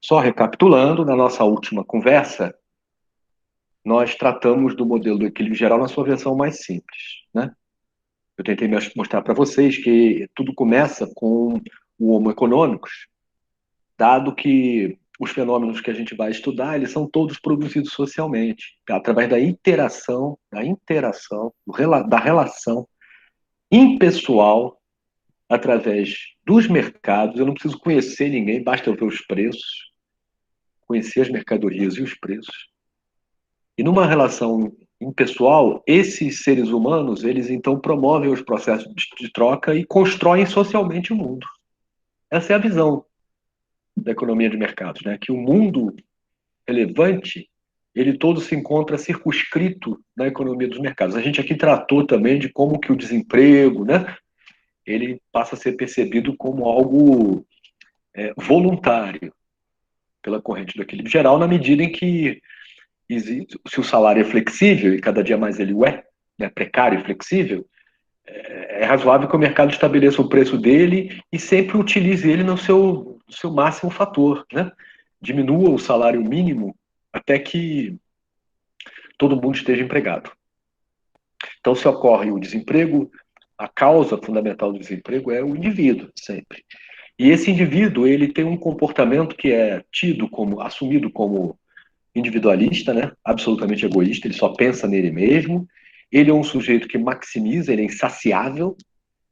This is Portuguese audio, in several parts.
Só recapitulando, na nossa última conversa, nós tratamos do modelo do equilíbrio geral na sua versão mais simples, né? Eu tentei mostrar para vocês que tudo começa com o Homo economicus, dado que os fenômenos que a gente vai estudar, eles são todos produzidos socialmente, através da relação impessoal, através dos mercados. Eu não preciso conhecer ninguém, basta eu ver os preços, conhecer as mercadorias e os preços. E numa relação impessoal, esses seres humanos, eles então promovem os processos de troca e constroem socialmente o mundo. Essa é a visão da economia de mercados, né? Que o mundo relevante, ele todo se encontra circunscrito na economia dos mercados. A gente aqui tratou também de como que o desemprego, né? Ele passa a ser percebido como algo voluntário pela corrente do equilíbrio geral, na medida em que se o salário é flexível, e cada dia mais ele o é, né, precário e flexível, é razoável que o mercado estabeleça o preço dele e sempre utilize ele no seu máximo fator, né? Diminua o salário mínimo até que todo mundo esteja empregado. Então, se ocorre o desemprego, a causa fundamental do desemprego é o indivíduo, sempre. E esse indivíduo, ele tem um comportamento que é assumido como individualista, né? Absolutamente egoísta, ele só pensa nele mesmo. Ele é um sujeito que maximiza, ele é insaciável,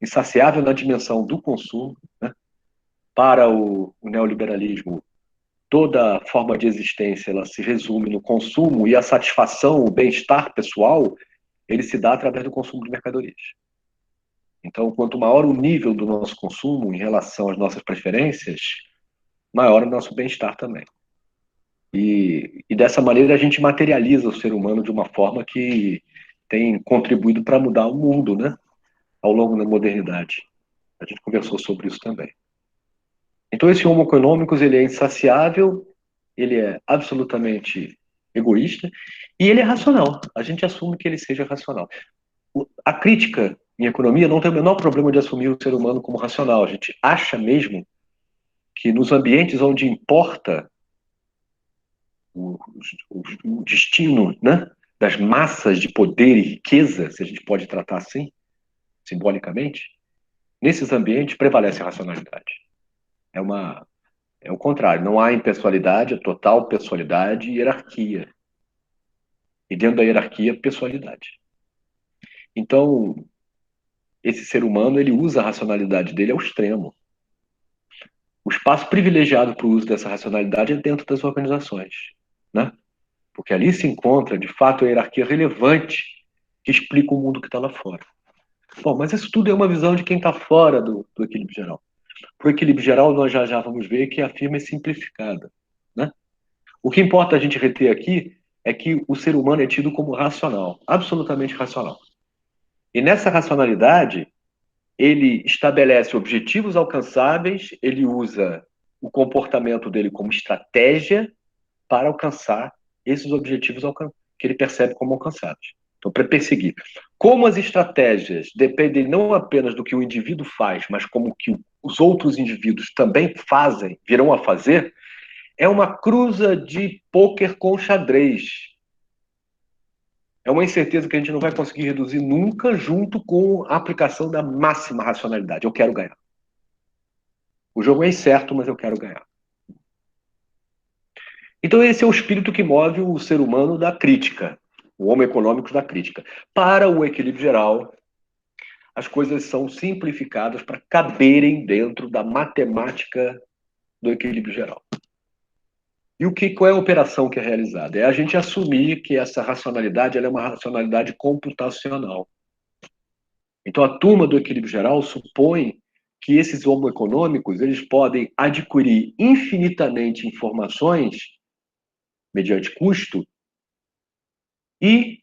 insaciável na dimensão do consumo, né? Para o neoliberalismo, toda forma de existência ela se resume no consumo e a satisfação, o bem-estar pessoal, ele se dá através do consumo de mercadorias. Então, quanto maior o nível do nosso consumo em relação às nossas preferências, maior o nosso bem-estar também. E dessa maneira a gente materializa o ser humano de uma forma que tem contribuído para mudar o mundo, né? Ao longo da modernidade. A gente conversou sobre isso também. Então esse Homo economicus, ele é insaciável, ele é absolutamente egoísta e ele é racional. A gente assume que ele seja racional. A crítica em economia não tem o menor problema de assumir o ser humano como racional. A gente acha mesmo que nos ambientes onde importa o, o destino, né, das massas de poder e riqueza, se a gente pode tratar assim, simbolicamente, nesses ambientes prevalece a racionalidade. É uma É o contrário, não há impessoalidade, é total pessoalidade e hierarquia. E dentro da hierarquia, pessoalidade. Então, esse ser humano, ele usa a racionalidade dele ao extremo. O espaço privilegiado para o uso dessa racionalidade é dentro das organizações, né? Porque ali se encontra, de fato, a hierarquia relevante que explica o mundo que está lá fora. Bom, mas isso tudo é uma visão de quem está fora do equilíbrio geral. Para o equilíbrio geral, nós já vamos ver que a firma é simplificada, né? O que importa a gente reter aqui é que o ser humano é tido como racional, absolutamente racional. E nessa racionalidade, ele estabelece objetivos alcançáveis, ele usa o comportamento dele como estratégia para alcançar esses objetivos que ele percebe como alcançáveis. Então, para perseguir. Como as estratégias dependem não apenas do que o indivíduo faz, mas como que os outros indivíduos também fazem, virão a fazer, é uma cruza de pôquer com xadrez. É uma incerteza que a gente não vai conseguir reduzir nunca, junto com a aplicação da máxima racionalidade. Eu quero ganhar. O jogo é incerto, mas eu quero ganhar. Então, esse é o espírito que move o ser humano da crítica, o Homo econômico da crítica. Para o equilíbrio geral, as coisas são simplificadas para caberem dentro da matemática do equilíbrio geral. E qual é a operação que é realizada? É a gente assumir que essa racionalidade ela é uma racionalidade computacional. Então, a turma do equilíbrio geral supõe que esses homo econômicos eles podem adquirir infinitamente informações mediante custo e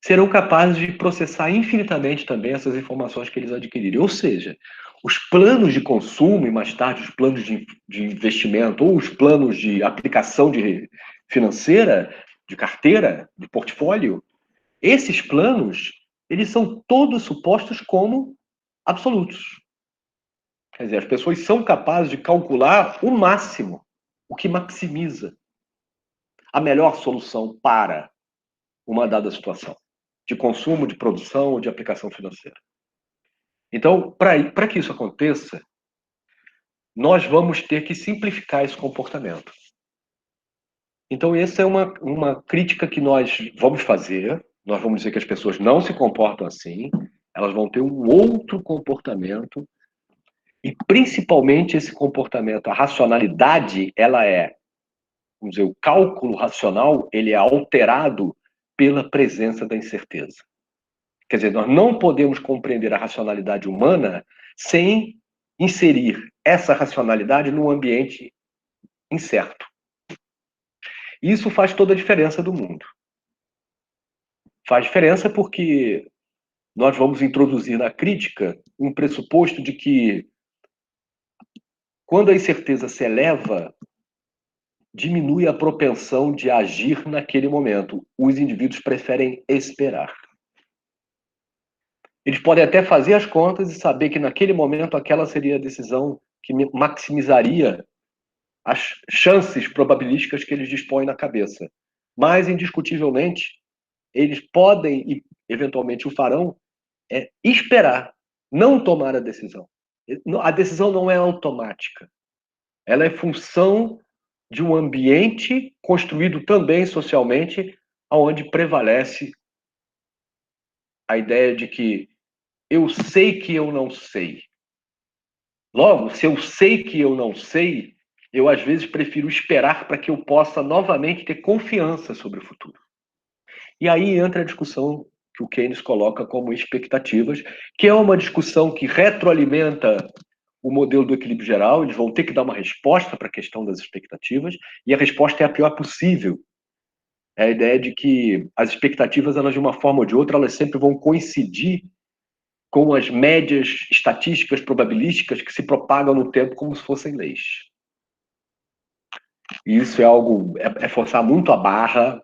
serão capazes de processar infinitamente também essas informações que eles adquirirem. Ou seja, os planos de consumo e mais tarde os planos de investimento ou os planos de aplicação financeira, de carteira, de portfólio, esses planos, eles são todos supostos como absolutos. Quer dizer, as pessoas são capazes de calcular o máximo o que maximiza a melhor solução para uma dada situação de consumo, de produção ou de aplicação financeira. Então, para que isso aconteça, nós vamos ter que simplificar esse comportamento. Então, essa é uma crítica que nós vamos fazer. Nós vamos dizer que as pessoas não se comportam assim, elas vão ter um outro comportamento, e principalmente esse comportamento, a racionalidade, ela é, vamos dizer, o cálculo racional, ele é alterado pela presença da incerteza. Quer dizer, nós não podemos compreender a racionalidade humana sem inserir essa racionalidade num ambiente incerto. E isso faz toda a diferença do mundo. Faz diferença porque nós vamos introduzir na crítica um pressuposto de que, quando a incerteza se eleva, diminui a propensão de agir naquele momento. Os indivíduos preferem esperar. Eles podem até fazer as contas e saber que naquele momento aquela seria a decisão que maximizaria as chances probabilísticas que eles dispõem na cabeça. Mas, indiscutivelmente, eles podem, e eventualmente o farão, esperar, não tomar a decisão. A decisão não é automática. Ela é função de um ambiente construído também socialmente, onde prevalece a ideia de que eu sei que eu não sei. Logo, se eu sei que eu não sei, eu às vezes prefiro esperar para que eu possa novamente ter confiança sobre o futuro. E aí entra a discussão que o Keynes coloca como expectativas, que é uma discussão que retroalimenta o modelo do equilíbrio geral. Eles vão ter que dar uma resposta para a questão das expectativas, e a resposta é a pior possível. É a ideia de que as expectativas, elas, de uma forma ou de outra, elas sempre vão coincidir com as médias estatísticas probabilísticas que se propagam no tempo como se fossem leis. E isso é algo, é forçar muito a barra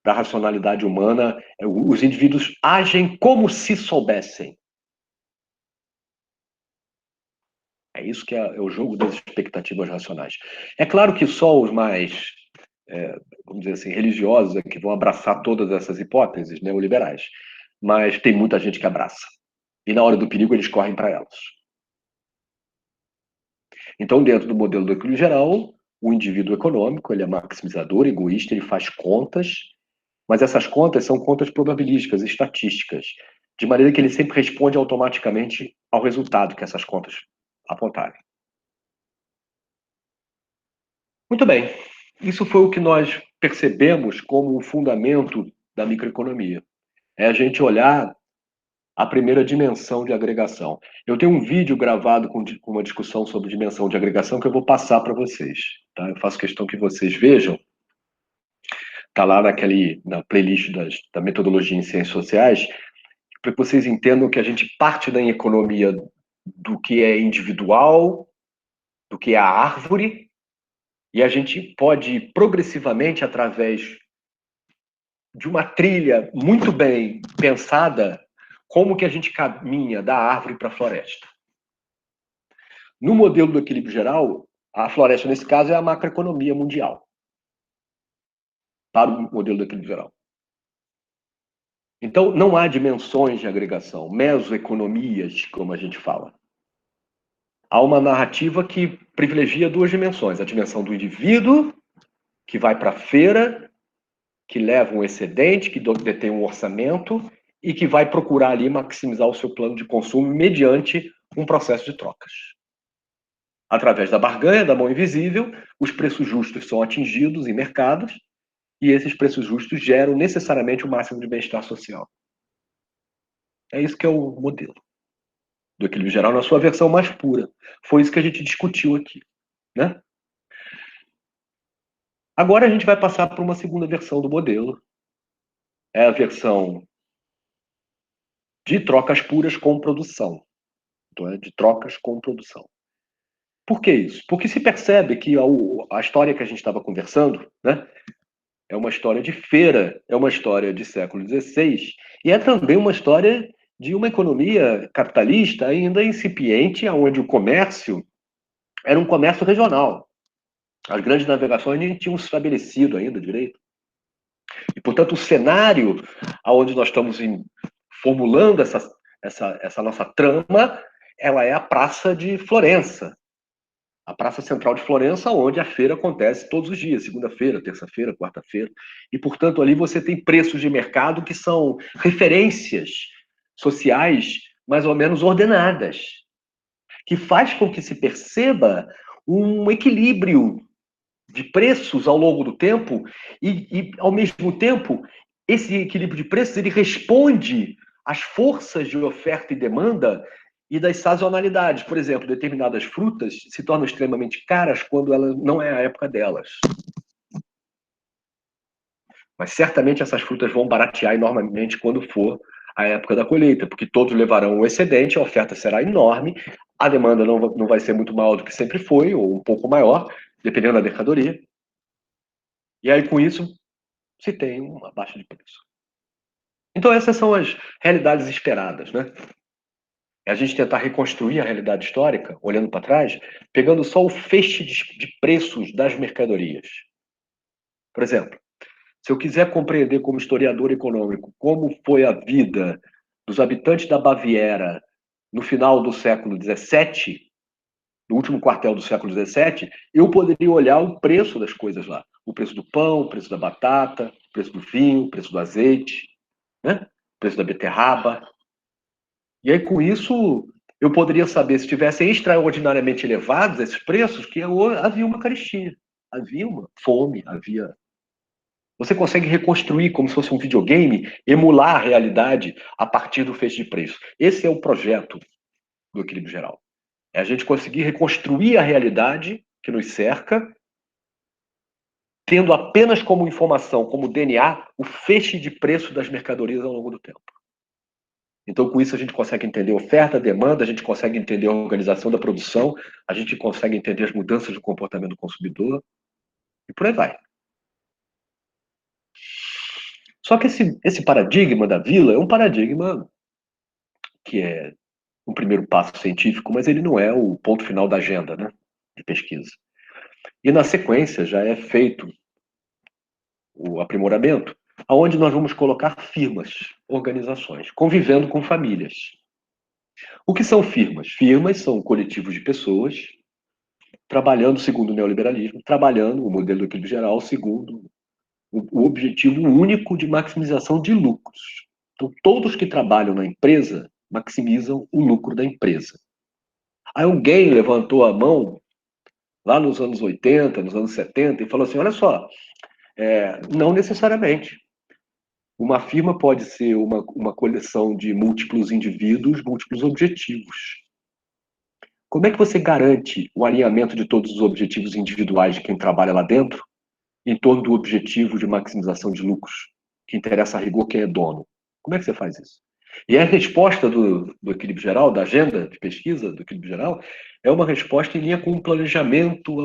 da racionalidade humana. Os indivíduos agem como se soubessem. É isso que é o jogo das expectativas racionais. É claro que só os mais, vamos dizer assim, religiosos é que vão abraçar todas essas hipóteses neoliberais. Mas tem muita gente que abraça. E na hora do perigo eles correm para elas. Então, dentro do modelo do equilíbrio geral, o indivíduo econômico, ele é maximizador, egoísta, ele faz contas, mas essas contas são contas probabilísticas, estatísticas, de maneira que ele sempre responde automaticamente ao resultado que essas contas apontarem. Muito bem. Isso foi o que nós percebemos como o fundamento da microeconomia. É a gente olhar a primeira dimensão de agregação. Eu tenho um vídeo gravado com uma discussão sobre dimensão de agregação que eu vou passar para vocês. Tá? Eu faço questão que vocês vejam. Está lá na playlist da metodologia em ciências sociais, para que vocês entendam que a gente parte da economia do que é individual, do que é a árvore, e a gente pode progressivamente, através de uma trilha muito bem pensada, como que a gente caminha da árvore para a floresta. No modelo do equilíbrio geral, a floresta, nesse caso, é a macroeconomia mundial, para o modelo do equilíbrio geral. Então, não há dimensões de agregação, mesoeconomias, como a gente fala. Há uma narrativa que privilegia duas dimensões: a dimensão do indivíduo, que vai para a feira, que leva um excedente, que detém um orçamento e que vai procurar ali maximizar o seu plano de consumo mediante um processo de trocas. Através da barganha, da mão invisível, os preços justos são atingidos em mercados, e esses preços justos geram necessariamente o máximo de bem-estar social. É isso que é o modelo do equilíbrio geral na sua versão mais pura. Foi isso que a gente discutiu aqui, né? Agora a gente vai passar para uma segunda versão do modelo. É a versão de trocas puras com produção. Então, é de trocas com produção. Por que isso? Porque se percebe que a história que a gente estava conversando, né, é uma história de feira, é uma história de século XVI, e é também uma história de uma economia capitalista ainda incipiente, onde o comércio era um comércio regional. As grandes navegações nem tinham se estabelecido ainda direito. E, portanto, o cenário onde nós estamos formulando essa nossa trama, ela é a Praça de Florença. A Praça Central de Florença, onde a feira acontece todos os dias, segunda-feira, terça-feira, quarta-feira. E, portanto, ali você tem preços de mercado que são referências sociais mais ou menos ordenadas, que faz com que se perceba um equilíbrio de preços ao longo do tempo ao mesmo tempo, esse equilíbrio de preços ele responde às forças de oferta e demanda e das sazonalidades. Por exemplo, determinadas frutas se tornam extremamente caras quando ela não é a época delas. Mas certamente essas frutas vão baratear enormemente quando for a época da colheita, porque todos levarão o excedente, a oferta será enorme, a demanda não vai ser muito maior do que sempre foi, ou um pouco maior, dependendo da mercadoria. E aí, com isso, se tem uma baixa de preço. Então, essas são as realidades esperadas, né? É a gente tentar reconstruir a realidade histórica, olhando para trás, pegando só o feixe de preços das mercadorias. Por exemplo, se eu quiser compreender como historiador econômico como foi a vida dos habitantes da Baviera no final do século XVII, no último quartel do século XVII, eu poderia olhar o preço das coisas lá. O preço do pão, o preço da batata, o preço do vinho, o preço do azeite, né? O preço da beterraba. E aí, com isso, eu poderia saber, se estivessem extraordinariamente elevados esses preços, que havia uma carestia, havia uma fome, havia. Você consegue reconstruir como se fosse um videogame, emular a realidade a partir do feixe de preço. Esse é o projeto do equilíbrio geral. É a gente conseguir reconstruir a realidade que nos cerca, tendo apenas como informação, como DNA, o feixe de preço das mercadorias ao longo do tempo. Então, com isso, a gente consegue entender a oferta, a demanda, a gente consegue entender a organização da produção, a gente consegue entender as mudanças do comportamento do consumidor, e por aí vai. Só que esse paradigma da vila é um paradigma que é um primeiro passo científico, mas ele não é o ponto final da agenda, né, de pesquisa. E na sequência já é feito o aprimoramento, aonde nós vamos colocar firmas, organizações, convivendo com famílias. O que são firmas? Firmas são coletivos de pessoas trabalhando segundo o neoliberalismo, trabalhando o modelo do equilíbrio geral segundo o objetivo único de maximização de lucros. Então, todos que trabalham na empresa maximizam o lucro da empresa. Aí alguém levantou a mão lá nos anos 80, nos anos 70 e falou assim, olha só, não necessariamente. Uma firma pode ser uma coleção de múltiplos indivíduos, múltiplos objetivos. Como é que você garante o alinhamento de todos os objetivos individuais de quem trabalha lá dentro em torno do objetivo de maximização de lucros, que interessa a rigor quem é dono? Como é que você faz isso? E a resposta do equilíbrio geral, da agenda de pesquisa do equilíbrio geral, é uma resposta em linha com o planejamento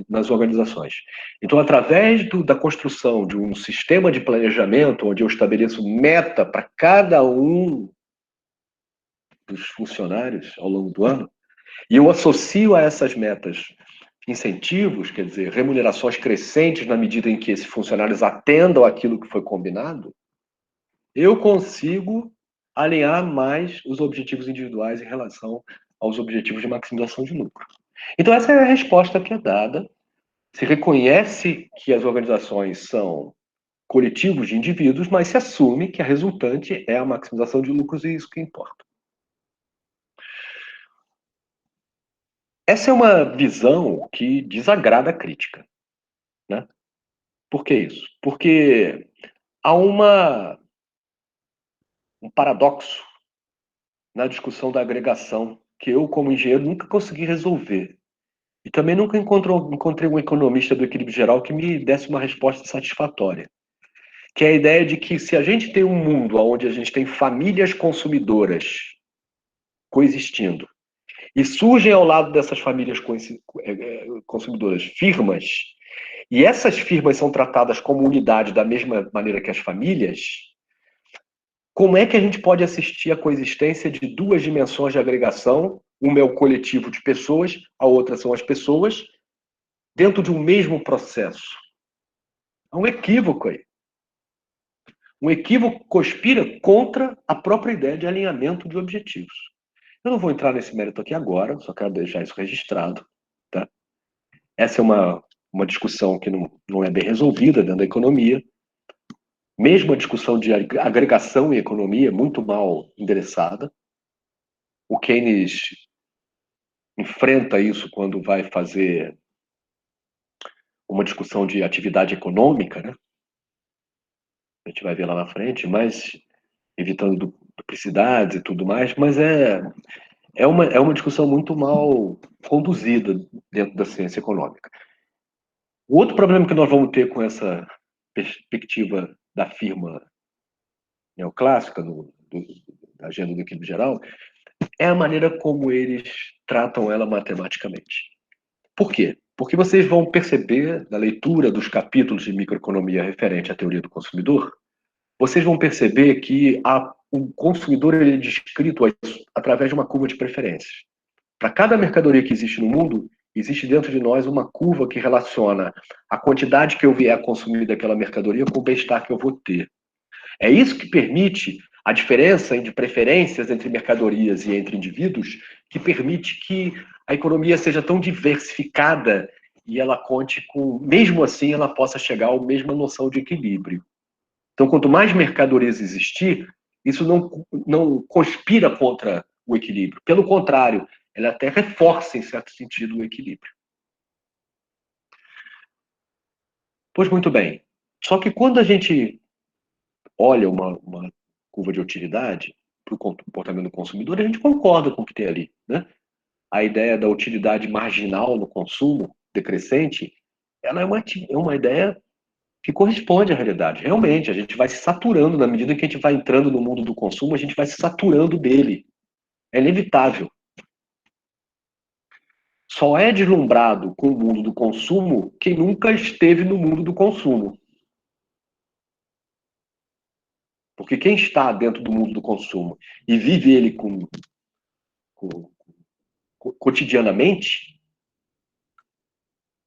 nas organizações. Então, através da construção de um sistema de planejamento, onde eu estabeleço meta para cada um dos funcionários ao longo do ano, e eu associo a essas metas incentivos, quer dizer, remunerações crescentes na medida em que esses funcionários atendam aquilo que foi combinado, eu consigo alinhar mais os objetivos individuais em relação aos objetivos de maximização de lucro. Então, essa é a resposta que é dada. Se reconhece que as organizações são coletivos de indivíduos, mas se assume que a resultante é a maximização de lucros e isso que importa. Essa é uma visão que desagrada a crítica, né? Por que isso? Porque há um paradoxo na discussão da agregação que eu, como engenheiro, nunca consegui resolver. E também nunca encontrei um economista do equilíbrio geral que me desse uma resposta satisfatória. Que é a ideia de que se a gente tem um mundo onde a gente tem famílias consumidoras coexistindo, e surgem ao lado dessas famílias consumidoras firmas, e essas firmas são tratadas como unidade da mesma maneira que as famílias, como é que a gente pode assistir à coexistência de duas dimensões de agregação? Uma é o coletivo de pessoas, a outra são as pessoas, dentro de um mesmo processo. Há um equívoco aí. Um equívoco que conspira contra a própria ideia de alinhamento de objetivos. Eu não vou entrar nesse mérito aqui agora, só quero deixar isso registrado. Tá? Essa é uma discussão que não é bem resolvida dentro da economia. Mesmo a discussão de agregação em economia é muito mal endereçada. O Keynes enfrenta isso quando vai fazer uma discussão de atividade econômica, né? A gente vai ver lá na frente, mas evitando duplicidades e tudo mais, mas é uma discussão muito mal conduzida dentro da ciência econômica. O outro problema que nós vamos ter com essa perspectiva da firma neoclássica, da agenda do equilíbrio geral, é a maneira como eles tratam ela matematicamente. Por quê? Porque vocês vão perceber, na leitura dos capítulos de microeconomia referente à teoria do consumidor, vocês vão perceber que o consumidor ele é descrito através de uma curva de preferências. Para cada mercadoria que existe no mundo, existe dentro de nós uma curva que relaciona a quantidade que eu vier a consumir daquela mercadoria com o bem-estar que eu vou ter. É isso que permite a diferença de preferências entre mercadorias e entre indivíduos, que permite que a economia seja tão diversificada e ela conte com, mesmo assim, ela possa chegar à mesma noção de equilíbrio. Então, quanto mais mercadorias existir, isso não conspira contra o equilíbrio. Pelo contrário, ela até reforça, em certo sentido, o equilíbrio. Pois muito bem. Só que quando a gente olha uma curva de utilidade para o comportamento do consumidor, a gente concorda com o que tem ali, né? A ideia da utilidade marginal no consumo decrescente, ela é uma ideia que corresponde à realidade. Realmente, a gente vai se saturando, na medida que a gente vai entrando no mundo do consumo, a gente vai se saturando dele. É inevitável. Só é deslumbrado com o mundo do consumo quem nunca esteve no mundo do consumo. Porque quem está dentro do mundo do consumo e vive ele cotidianamente,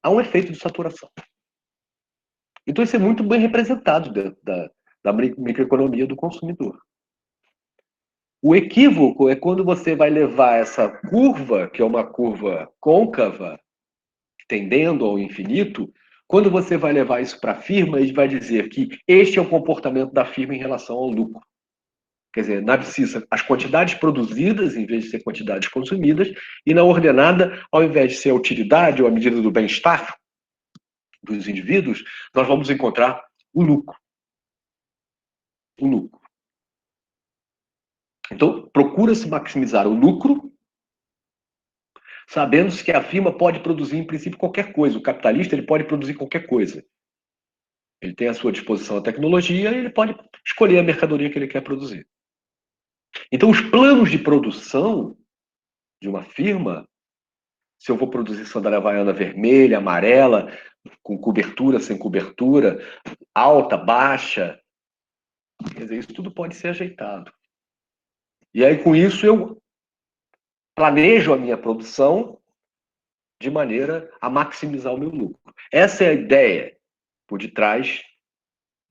há um efeito de saturação. Então, isso é muito bem representado dentro da microeconomia do consumidor. O equívoco é quando você vai levar essa curva, que é uma curva côncava, tendendo ao infinito, quando você vai levar isso para a firma, ele vai dizer que este é o comportamento da firma em relação ao lucro. Quer dizer, na abscissa, as quantidades produzidas, em vez de ser quantidades consumidas, e na ordenada, ao invés de ser a utilidade ou a medida do bem-estar dos indivíduos, nós vamos encontrar o lucro. O lucro. Então, procura-se maximizar o lucro, sabendo-se que a firma pode produzir, em princípio, qualquer coisa. O capitalista ele pode produzir qualquer coisa. Ele tem à sua disposição a tecnologia e ele pode escolher a mercadoria que ele quer produzir. Então, os planos de produção de uma firma, se eu vou produzir sandália havaiana vermelha, amarela, com cobertura, sem cobertura, alta, baixa, quer dizer, isso tudo pode ser ajeitado. E aí, com isso, eu planejo a minha produção de maneira a maximizar o meu lucro. Essa é a ideia por detrás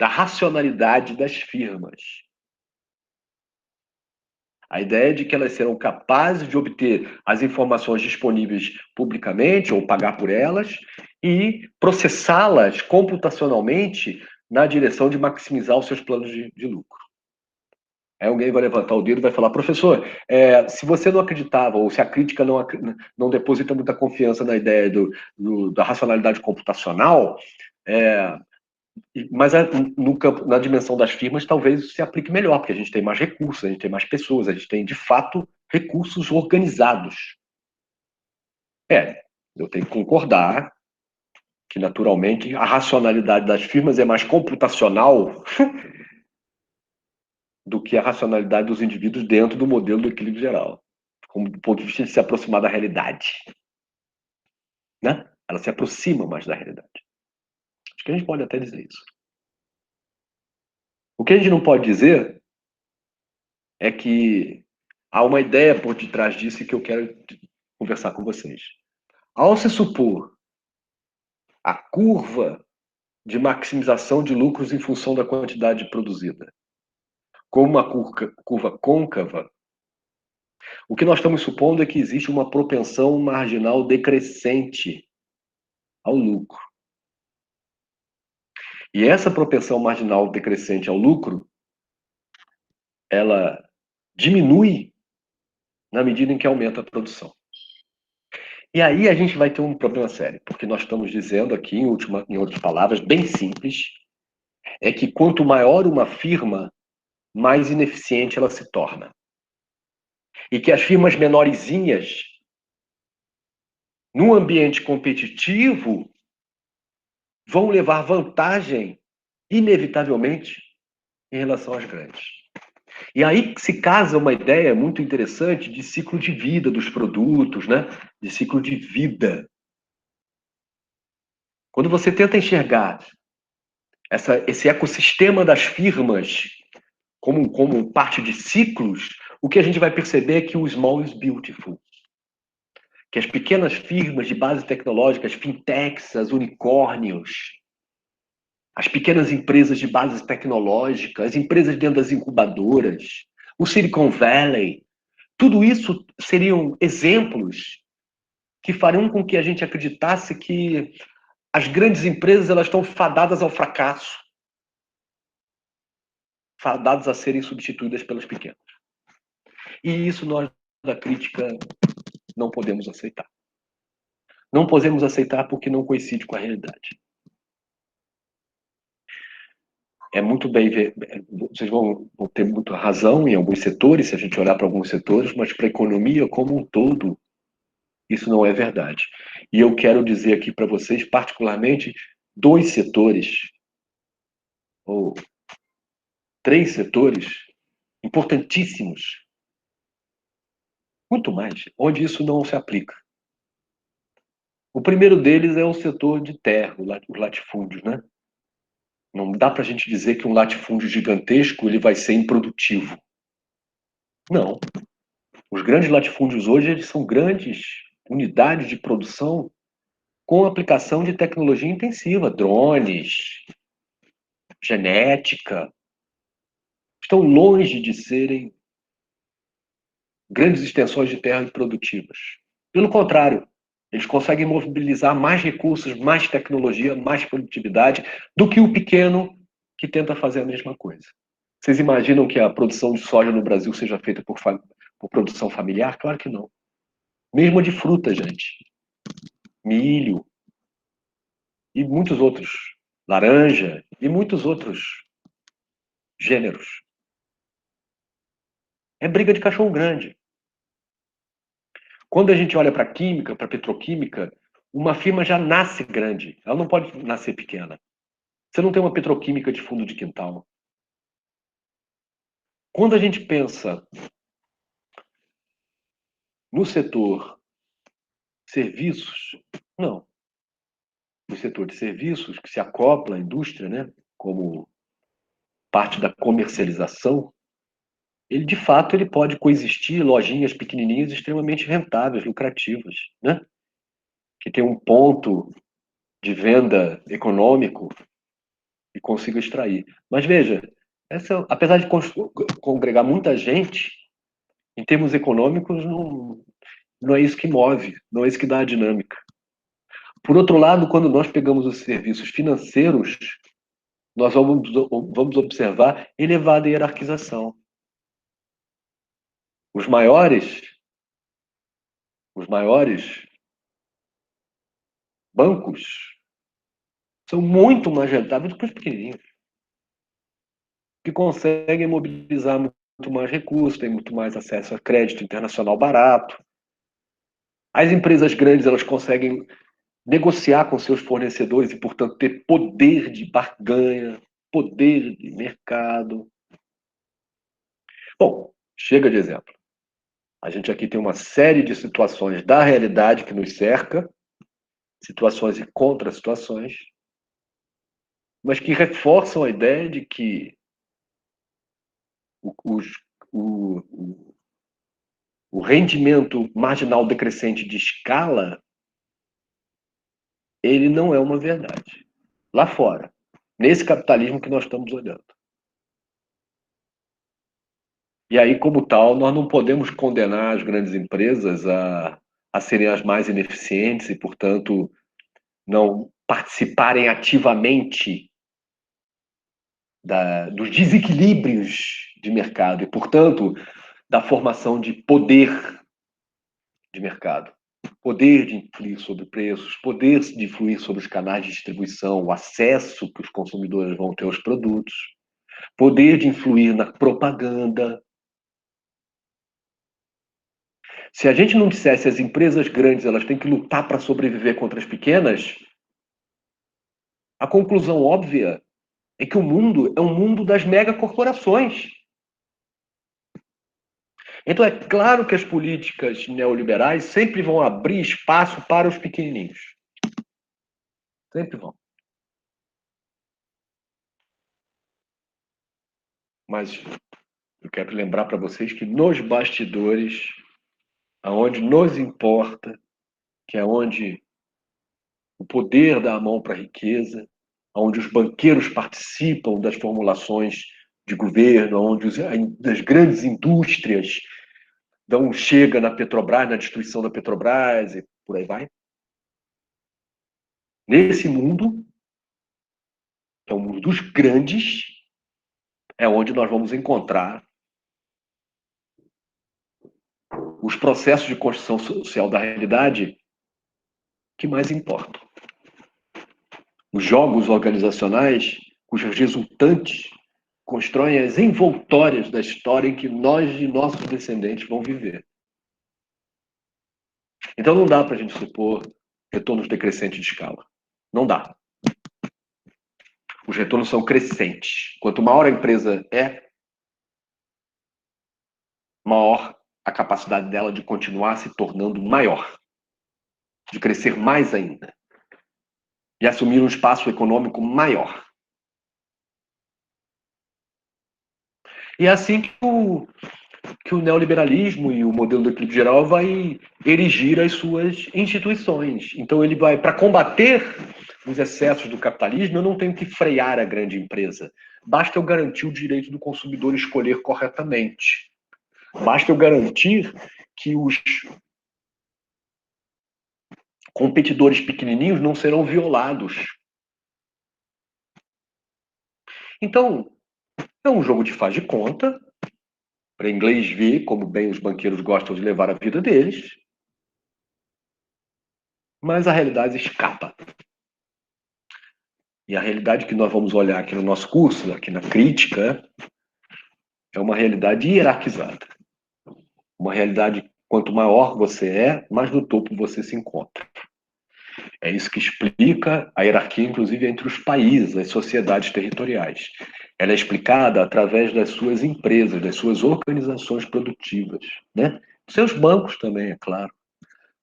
da racionalidade das firmas. A ideia de que elas serão capazes de obter as informações disponíveis publicamente ou pagar por elas e processá-las computacionalmente na direção de maximizar os seus planos de lucro. Aí alguém vai levantar o dedo e vai falar, professor, se você não acreditava, ou se a crítica não deposita muita confiança na ideia da racionalidade computacional, mas no campo, na dimensão das firmas, talvez isso se aplique melhor, porque a gente tem mais recursos, a gente tem mais pessoas, a gente tem, de fato, recursos organizados. Eu tenho que concordar que, naturalmente, a racionalidade das firmas é mais computacional do que a racionalidade dos indivíduos dentro do modelo do equilíbrio geral, como do ponto de vista de se aproximar da realidade. Né? Ela se aproxima mais da realidade. Acho que a gente pode até dizer isso. O que a gente não pode dizer é que há uma ideia por detrás disso que eu quero conversar com vocês. Ao se supor a curva de maximização de lucros em função da quantidade produzida. Como uma curva côncava, o que nós estamos supondo é que existe uma propensão marginal decrescente ao lucro. E essa propensão marginal decrescente ao lucro, ela diminui na medida em que aumenta a produção. E aí a gente vai ter um problema sério, porque nós estamos dizendo aqui, em outras palavras, bem simples, é que quanto maior uma firma, mais ineficiente ela se torna. E que as firmas menorzinhas, num ambiente competitivo, vão levar vantagem, inevitavelmente, em relação às grandes. E aí se casa uma ideia muito interessante de ciclo de vida dos produtos, né? De ciclo de vida. Quando você tenta enxergar esse ecossistema das firmas como parte de ciclos, o que a gente vai perceber é que o small is beautiful. Que as pequenas firmas de base tecnológica, as fintechs, as unicórnios, as pequenas empresas de base tecnológica, as empresas dentro das incubadoras, o Silicon Valley, tudo isso seriam exemplos que fariam com que a gente acreditasse que as grandes empresas elas estão fadadas ao fracasso, fadadas a serem substituídas pelas pequenas. E isso nós, da crítica, não podemos aceitar. Não podemos aceitar porque não coincide com a realidade. É muito bem ver, vocês vão ter muita razão em alguns setores, se a gente olhar para alguns setores, mas para a economia como um todo, isso não é verdade. E eu quero dizer aqui para vocês, particularmente, dois setores, ou três setores, importantíssimos, muito mais, onde isso não se aplica. O primeiro deles é o setor de terra, os latifúndios, né? Não dá para a gente dizer que um latifúndio gigantesco ele vai ser improdutivo. Não. Os grandes latifúndios hoje eles são grandes unidades de produção com aplicação de tecnologia intensiva, drones, genética. Estão longe de serem grandes extensões de terra produtivas. Pelo contrário, eles conseguem mobilizar mais recursos, mais tecnologia, mais produtividade do que o pequeno que tenta fazer a mesma coisa. Vocês imaginam que a produção de soja no Brasil seja feita por produção familiar? Claro que não. Mesmo a de fruta, gente. Milho e muitos outros. Laranja e muitos outros gêneros. É briga de cachorro grande. Quando a gente olha para a química, para a petroquímica, uma firma já nasce grande. Ela não pode nascer pequena. Você não tem uma petroquímica de fundo de quintal. Quando a gente pensa no setor serviços, não. No setor de serviços, que se acopla à indústria, né, como parte da comercialização, ele de fato ele pode coexistir lojinhas pequenininhas extremamente rentáveis, lucrativas, né, que tem um ponto de venda econômico e consiga extrair. Mas veja, apesar de congregar muita gente, em termos econômicos, não é isso que move, não é isso que dá a dinâmica. Por outro lado, quando nós pegamos os serviços financeiros, nós vamos observar elevada hierarquização. Os maiores, os maiores bancos são muito mais rentáveis do que os pequenininhos, que conseguem mobilizar muito mais recursos, têm muito mais acesso a crédito internacional barato. As empresas grandes elas conseguem negociar com seus fornecedores e, portanto, ter poder de barganha, poder de mercado. Bom, chega de exemplo. A gente aqui tem uma série de situações da realidade que nos cerca, situações e contra-situações, mas que reforçam a ideia de que o, o, o rendimento marginal decrescente de escala ele não é uma verdade. Lá fora, nesse capitalismo que nós estamos olhando. E aí, como tal, nós não podemos condenar as grandes empresas a serem as mais ineficientes e, portanto, não participarem ativamente dos desequilíbrios de mercado e, portanto, da formação de poder de mercado. Poder de influir sobre preços, poder de influir sobre os canais de distribuição, o acesso que os consumidores vão ter aos produtos, poder de influir na propaganda. Se a gente não dissesse as empresas grandes elas têm que lutar para sobreviver contra as pequenas, a conclusão óbvia é que o mundo é um mundo das megacorporações. Então é claro que as políticas neoliberais sempre vão abrir espaço para os pequenininhos. Sempre vão. Mas eu quero lembrar para vocês que nos bastidores, aonde nos importa, que é onde o poder dá a mão para a riqueza, onde os banqueiros participam das formulações de governo, onde as grandes indústrias dão chega na Petrobras, na destruição da Petrobras e por aí vai. Nesse mundo, que é o mundo dos grandes, é onde nós vamos encontrar os processos de construção social da realidade que mais importam. Os jogos organizacionais, cujos resultantes constroem as envoltórias da história em que nós e nossos descendentes vão viver. Então não dá para a gente supor retornos decrescentes de escala. Não dá. Os retornos são crescentes. Quanto maior a empresa é, maior a capacidade dela de continuar se tornando maior, de crescer mais ainda, de assumir um espaço econômico maior. E é assim que o neoliberalismo e o modelo do equilíbrio geral vai erigir as suas instituições. Então ele vai, para combater os excessos do capitalismo, eu não tenho que frear a grande empresa. Basta eu garantir o direito do consumidor escolher corretamente. Basta eu garantir que os competidores pequenininhos não serão violados. Então, é um jogo de faz de conta, para inglês ver como bem os banqueiros gostam de levar a vida deles, mas a realidade escapa. E a realidade que nós vamos olhar aqui no nosso curso, aqui na crítica, é uma realidade hierarquizada. Uma realidade, quanto maior você é, mais no topo você se encontra. É isso que explica a hierarquia, inclusive, entre os países, as sociedades territoriais. Ela é explicada através das suas empresas, das suas organizações produtivas, né? Seus bancos também, é claro.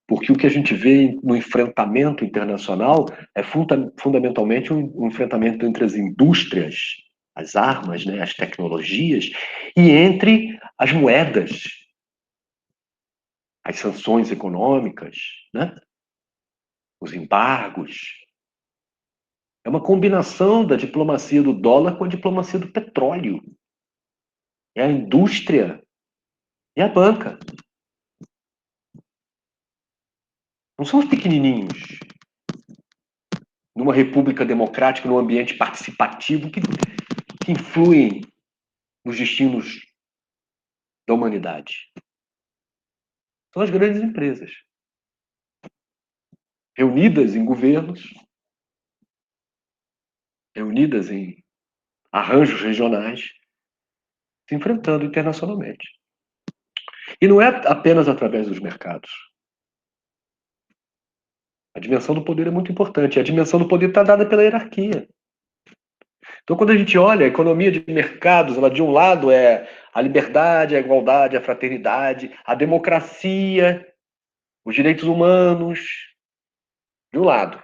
Porque o que a gente vê no enfrentamento internacional é fundamentalmente um enfrentamento entre as indústrias, as armas, né, as tecnologias, e entre as moedas, as sanções econômicas, né, os embargos. É uma combinação da diplomacia do dólar com a diplomacia do petróleo. É a indústria e a banca. Não são os pequenininhos. Numa república democrática, num ambiente participativo que influem nos destinos da humanidade. São as grandes empresas, reunidas em governos, reunidas em arranjos regionais, se enfrentando internacionalmente. E não é apenas através dos mercados. A dimensão do poder é muito importante. A dimensão do poder está dada pela hierarquia. Então, quando a gente olha a economia de mercados, ela de um lado é a liberdade, a igualdade, a fraternidade, a democracia, os direitos humanos, de um lado.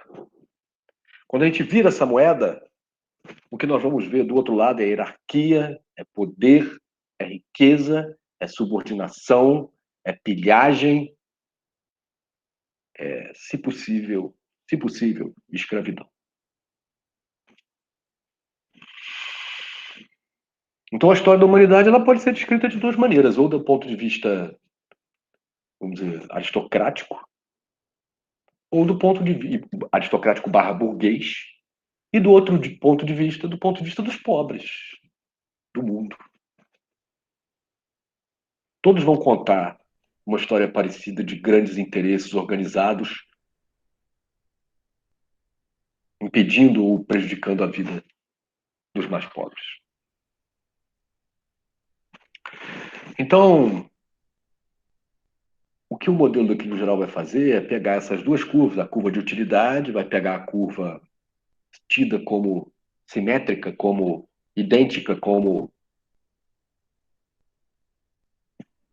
Quando a gente vira essa moeda, o que nós vamos ver do outro lado é hierarquia, é poder, é riqueza, é subordinação, é pilhagem, é, se possível, se possível, escravidão. Então, a história da humanidade ela pode ser descrita de duas maneiras, ou do ponto de vista, vamos dizer, aristocrático, ou do ponto de aristocrático barra burguês, e do outro ponto de vista, do ponto de vista dos pobres do mundo. Todos vão contar uma história parecida de grandes interesses organizados, impedindo ou prejudicando a vida dos mais pobres. Então, o que o modelo do equilíbrio geral vai fazer é pegar essas duas curvas, a curva de utilidade, vai pegar a curva tida como simétrica, como idêntica, como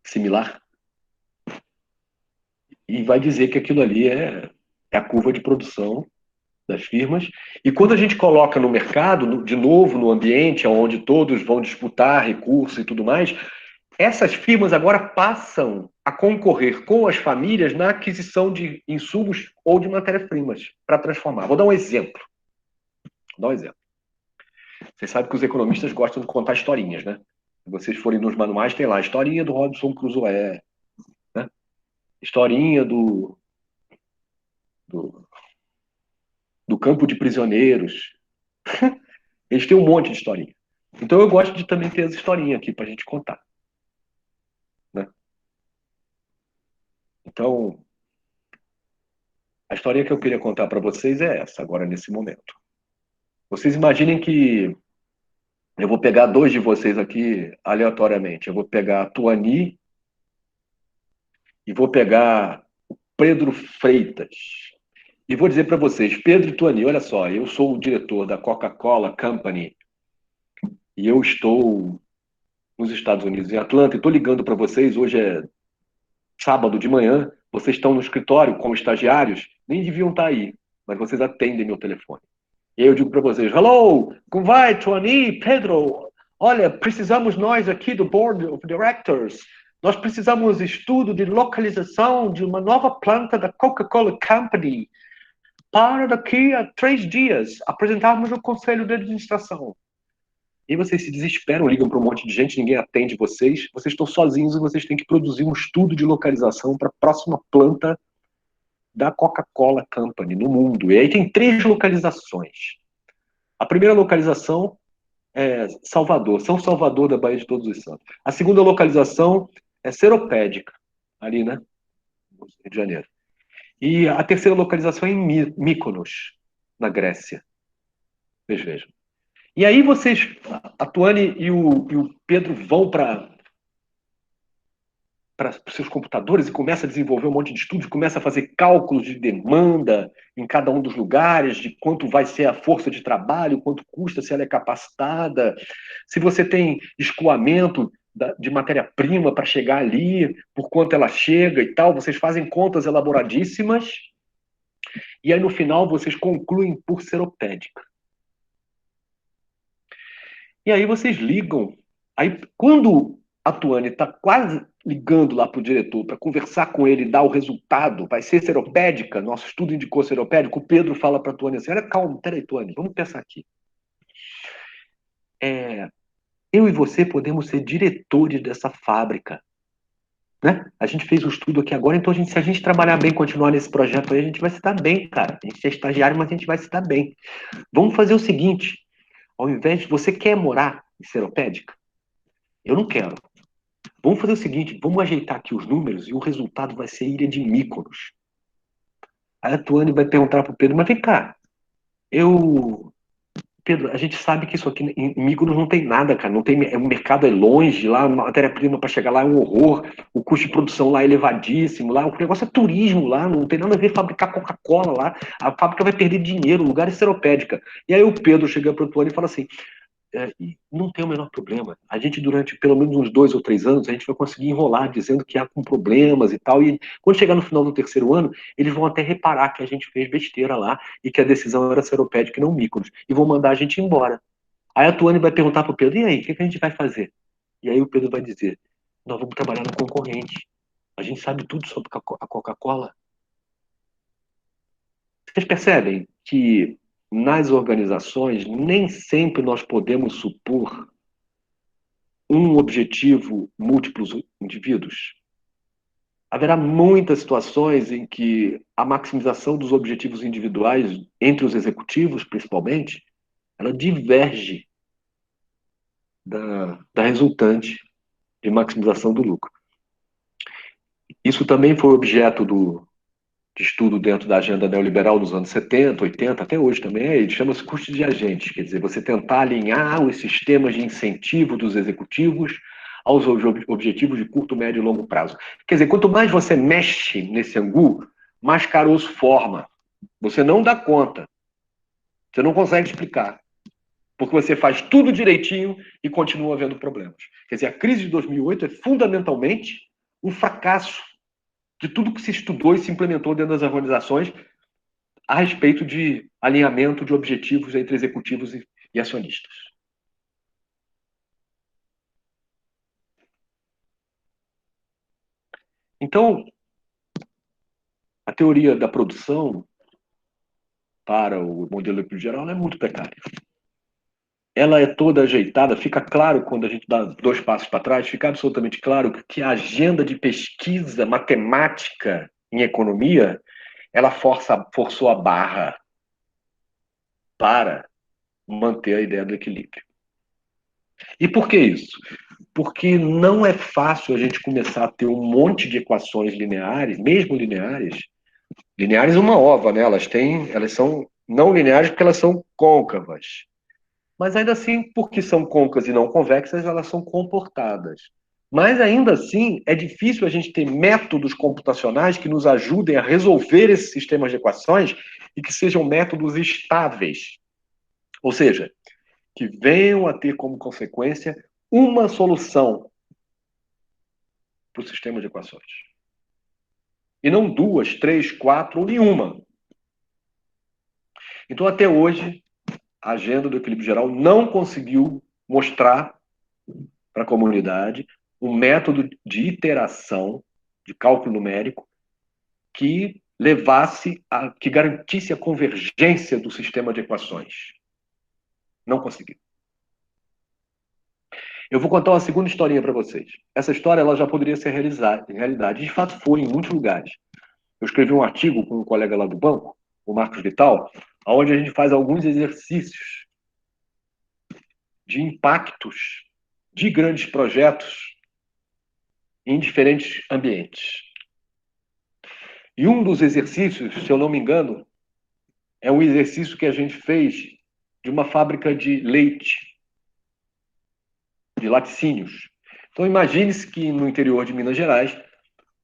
similar, e vai dizer que aquilo ali é a curva de produção das firmas. E quando a gente coloca no mercado, de novo no ambiente onde todos vão disputar recursos e tudo mais, essas firmas agora passam a concorrer com as famílias na aquisição de insumos ou de matérias-primas para transformar. Vou dar um exemplo. Vou dar um exemplo. Vocês sabem que os economistas gostam de contar historinhas, né? Se vocês forem nos manuais, tem lá a historinha do Robinson Crusoe, né? Historinha do, do campo de prisioneiros. Eles têm um monte de historinha. Então eu gosto de também ter as historinhas aqui para a gente contar, né? Então, a historinha que eu queria contar para vocês é essa, agora nesse momento. Vocês imaginem que eu vou pegar dois de vocês aqui aleatoriamente. Eu vou pegar a Tuani e vou pegar o Pedro Freitas. E vou dizer para vocês, Pedro e Tuani, olha só, eu sou o diretor da Coca-Cola Company e eu estou nos Estados Unidos, em Atlanta, e estou ligando para vocês. Hoje é sábado de manhã, vocês estão no escritório como estagiários, nem deviam estar aí, mas vocês atendem meu telefone. E aí eu digo para vocês, hello, como vai, Tuani, Pedro? Olha, precisamos nós aqui do Board of Directors, nós precisamos de estudo de localização de uma nova planta da Coca-Cola Company para daqui a 3 dias apresentarmos o conselho de administração. E vocês se desesperam, ligam para um monte de gente, ninguém atende vocês estão sozinhos e vocês têm que produzir um estudo de localização para a próxima planta da Coca-Cola Company no mundo. E aí tem 3 localizações. A primeira localização é Salvador, São Salvador da Baía de Todos os Santos. A segunda localização é Seropédica, ali, né? No Rio de Janeiro. E a terceira localização é em Mykonos, na Grécia. Vocês vejam. E aí vocês, a Tuane e o Pedro vão para os seus computadores e começa a desenvolver um monte de estudos, começa a fazer cálculos de demanda em cada um dos lugares, de quanto vai ser a força de trabalho, quanto custa, se ela é capacitada, se você tem escoamento de matéria-prima para chegar ali, por quanto ela chega e tal. Vocês fazem contas elaboradíssimas e aí no final vocês concluem por seropédica. E aí vocês ligam. Aí quando a Tuane está quase ligando lá para o diretor para conversar com ele, dar o resultado, vai ser seropédica, nosso estudo indicou seropédico, o Pedro fala para a Tuane assim, olha, calma, peraí, Tuane, vamos pensar aqui. Eu e você podemos ser diretores dessa fábrica, né? A gente fez um estudo aqui agora, então se a gente trabalhar bem, continuar nesse projeto aí, a gente vai se dar bem, cara. A gente é estagiário, mas a gente vai se dar bem. Vamos fazer o seguinte, ao invés de você quer morar em seropédica? Eu não quero. Vamos fazer o seguinte, vamos ajeitar aqui os números e o resultado vai ser Ilha de Mykonos. Aí a Tuane vai perguntar para o Pedro, mas vem cá, eu... Pedro, a gente sabe que isso aqui em Mykonos não tem nada, cara. Não tem, o mercado é longe, lá a matéria-prima para chegar lá é um horror, o custo de produção lá é elevadíssimo, lá o negócio é turismo lá, não tem nada a ver fabricar Coca-Cola lá, a fábrica vai perder dinheiro, o lugar é seropédica. E aí o Pedro chega para o Tuane e fala assim, não tem o menor problema. A gente, durante pelo menos uns 2 ou 3 anos, a gente vai conseguir enrolar dizendo que há com problemas e tal. E quando chegar no final do terceiro ano, eles vão até reparar que a gente fez besteira lá e que a decisão era seropédica e não Mykonos. E vão mandar a gente embora. Aí a Tuane vai perguntar para o Pedro, e aí, o que a gente vai fazer? E aí o Pedro vai dizer, nós vamos trabalhar no concorrente. A gente sabe tudo sobre a Coca-Cola. Vocês percebem que nas organizações nem sempre nós podemos supor um objetivo múltiplos indivíduos? Haverá muitas situações em que a maximização dos objetivos individuais, entre os executivos principalmente, ela diverge da resultante de maximização do lucro. Isso também foi objeto de estudo dentro da agenda neoliberal dos anos 70, 80, até hoje também, ele chama-se custo de agentes, quer dizer, você tentar alinhar os sistemas de incentivo dos executivos aos objetivos de curto, médio e longo prazo. Quer dizer, quanto mais você mexe nesse angu, mais caroço forma. Você não dá conta, você não consegue explicar, porque você faz tudo direitinho e continua havendo problemas. Quer dizer, a crise de 2008 é fundamentalmente um fracasso de tudo que se estudou e se implementou dentro das organizações a respeito de alinhamento de objetivos entre executivos e acionistas. Então, a teoria da produção para o modelo geral é muito precária. Ela é toda ajeitada, fica claro quando a gente dá 2 passos para trás, fica absolutamente claro que a agenda de pesquisa matemática em economia, ela forçou a barra para manter a ideia do equilíbrio. E por que isso? Porque não é fácil a gente começar a ter um monte de equações lineares, mesmo lineares. Lineares uma ova, né? Elas são não lineares porque elas são côncavas. Mas ainda assim, porque são côncavas e não convexas, elas são comportadas. Mas ainda assim, é difícil a gente ter métodos computacionais que nos ajudem a resolver esses sistemas de equações e que sejam métodos estáveis. Ou seja, que venham a ter como consequência uma solução para o sistema de equações. E não 2, 3, 4 ou nenhuma. Então, até hoje, a agenda do equilíbrio geral não conseguiu mostrar para a comunidade um método de iteração, de cálculo numérico, que que garantisse a convergência do sistema de equações. Não conseguiu. Eu vou contar uma segunda historinha para vocês. Essa história ela já poderia ser realidade. De fato, foi em muitos lugares. Eu escrevi um artigo com um colega lá do banco, o Marcos Vital, onde a gente faz alguns exercícios de impactos de grandes projetos em diferentes ambientes. E um dos exercícios, se eu não me engano, é um exercício que a gente fez de uma fábrica de leite, de laticínios. Então, imagine-se que no interior de Minas Gerais,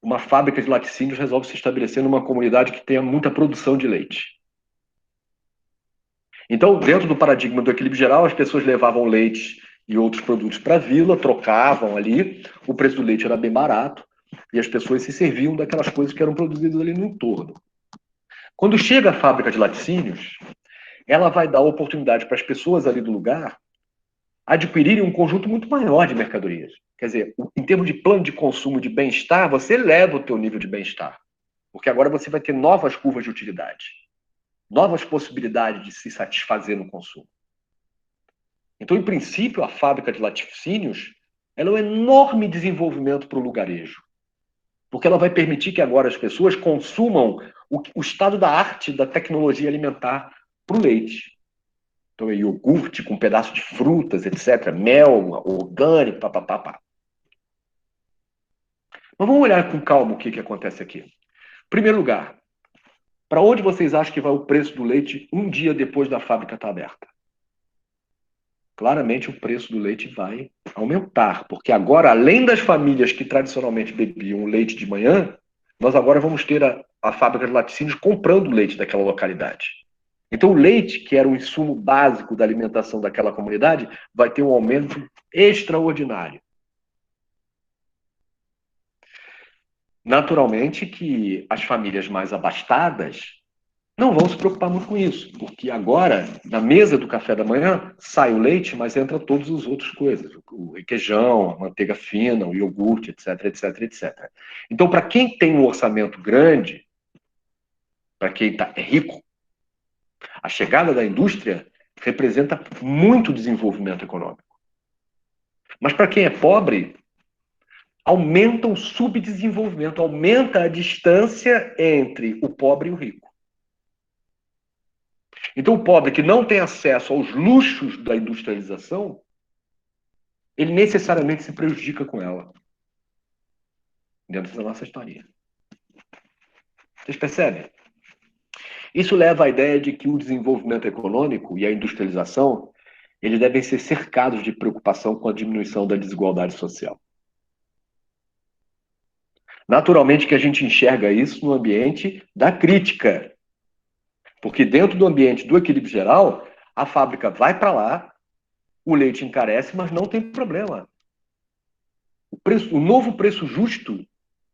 uma fábrica de laticínios resolve se estabelecer numa comunidade que tenha muita produção de leite. Então, dentro do paradigma do equilíbrio geral, as pessoas levavam leite e outros produtos para a vila, trocavam ali, o preço do leite era bem barato, e as pessoas se serviam daquelas coisas que eram produzidas ali no entorno. Quando chega a fábrica de laticínios, ela vai dar oportunidade para as pessoas ali do lugar adquirirem um conjunto muito maior de mercadorias. Quer dizer, em termos de plano de consumo de bem-estar, você eleva o teu nível de bem-estar, porque agora você vai ter novas curvas de utilidade, novas possibilidades de se satisfazer no consumo. Então, em princípio, a fábrica de laticínios ela é um enorme desenvolvimento para o lugarejo, porque ela vai permitir que agora as pessoas consumam o estado da arte da tecnologia alimentar para o leite. Então, é iogurte com um pedaço de frutas, etc., mel, orgânico, papapá. Mas vamos olhar com calma o que acontece aqui. Em primeiro lugar, para onde vocês acham que vai o preço do leite um dia depois da fábrica estar aberta? Claramente o preço do leite vai aumentar, porque agora, além das famílias que tradicionalmente bebiam leite de manhã, nós agora vamos ter a fábrica de laticínios comprando leite daquela localidade. Então, o leite, que era o insumo básico da alimentação daquela comunidade, vai ter um aumento extraordinário. Naturalmente que as famílias mais abastadas não vão se preocupar muito com isso, porque agora, na mesa do café da manhã, sai o leite, mas entra todas as outras coisas, o requeijão, a manteiga fina, o iogurte, etc, etc, etc. Então, para quem tem um orçamento grande, para quem é rico, A chegada da indústria representa muito desenvolvimento econômico. Mas para quem é pobre, aumenta o subdesenvolvimento, aumenta a distância entre o pobre e o rico. Então, o pobre que não tem acesso aos luxos da industrialização, ele necessariamente se prejudica com ela. Dentro da nossa historinha. Vocês percebem? Isso leva à ideia de que o desenvolvimento econômico e a industrialização, eles devem ser cercados de preocupação com a diminuição da desigualdade social. Naturalmente que a gente enxerga isso no ambiente da crítica. Porque dentro do ambiente do equilíbrio geral, a fábrica vai para lá, o leite encarece, mas não tem problema. O novo preço justo